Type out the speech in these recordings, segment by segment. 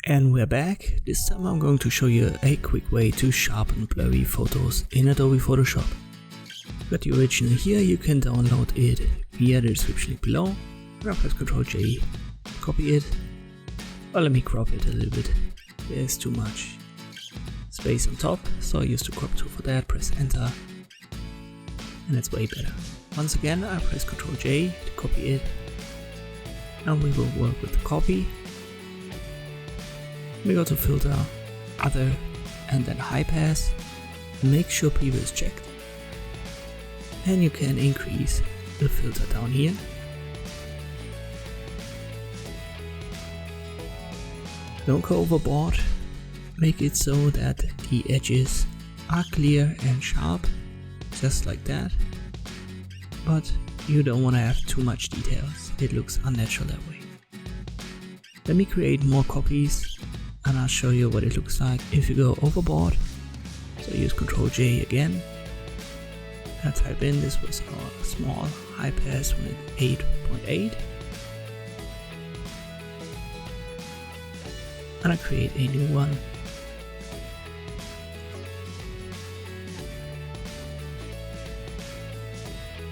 And we're back. This time I'm going to show you a quick way to sharpen blurry photos in Adobe Photoshop. Got the original here, you can download it via the description link below. I'll press Ctrl J, copy it. Well, let me crop it a little bit. There's too much space on top, so I use the crop tool for that, press enter. And it's way better. Once again I press Ctrl J to copy it. Now we will work with the copy. We go to filter, other, and then high pass. Make sure preview is checked. And you can increase the filter down here. Don't go overboard. Make it so that the edges are clear and sharp, just like that. But you don't want to have too much details. It looks unnatural that way. Let me create more copies and I'll show you what it looks like if you go overboard. So use Ctrl J again. I type in, this was our small high pass with 8.8. And I create a new one.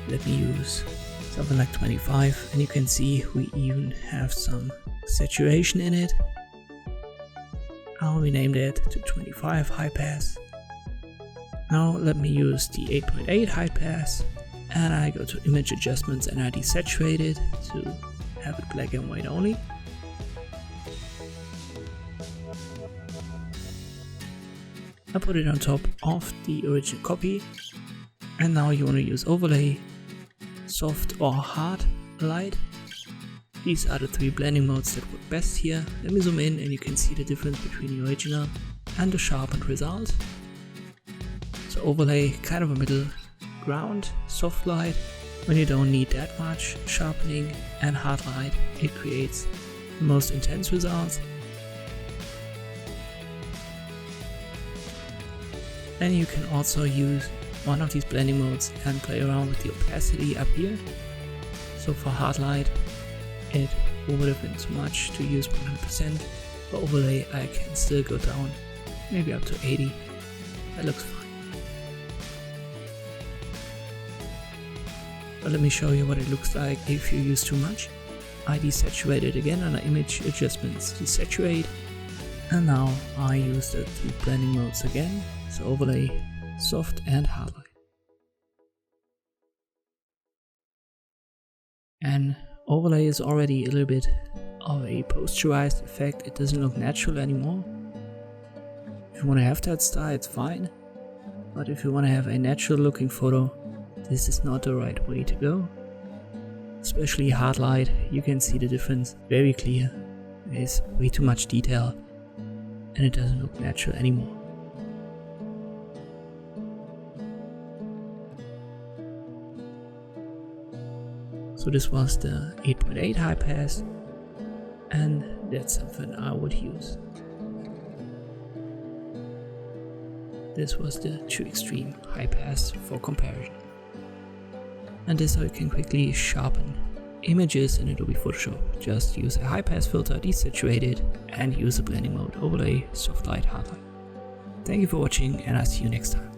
Let me use something like 25, and you can see we even have some saturation in it. I'll rename it to 25 high pass. Now let me use the 8.8 high pass, and I go to image adjustments and I desaturate it to have it black and white only. I put it on top of the original copy, and now you want to use overlay, soft or hard light. These are the three blending modes that work best here. Let me zoom in and you can see the difference between the original and the sharpened result. So overlay, kind of a middle ground, soft light when you don't need that much sharpening, and hard light, it creates the most intense results. Then you can also use one of these blending modes and play around with the opacity up here. So for hard light, it would have been too much to use 100%. For overlay, I can still go down, maybe up to 80. That looks fine. But let me show you what it looks like if you use too much. I desaturate it again under image adjustments, desaturate. And now I use the two blending modes again. So overlay, soft and hard light. And overlay is already a little bit of a posterized effect. It doesn't look natural anymore. If you want to have that style, it's fine. But if you want to have a natural looking photo, this is not the right way to go. Especially hard light, you can see the difference very clear. There's way too much detail and it doesn't look natural anymore. So this was the 8.8 high pass, and that's something I would use. This was the True Extreme high pass for comparison. And this is how you can quickly sharpen images in Adobe Photoshop. Just use a high pass filter, desaturate it, and use a blending mode, overlay, soft light, hard light. Thank you for watching, and I'll see you next time.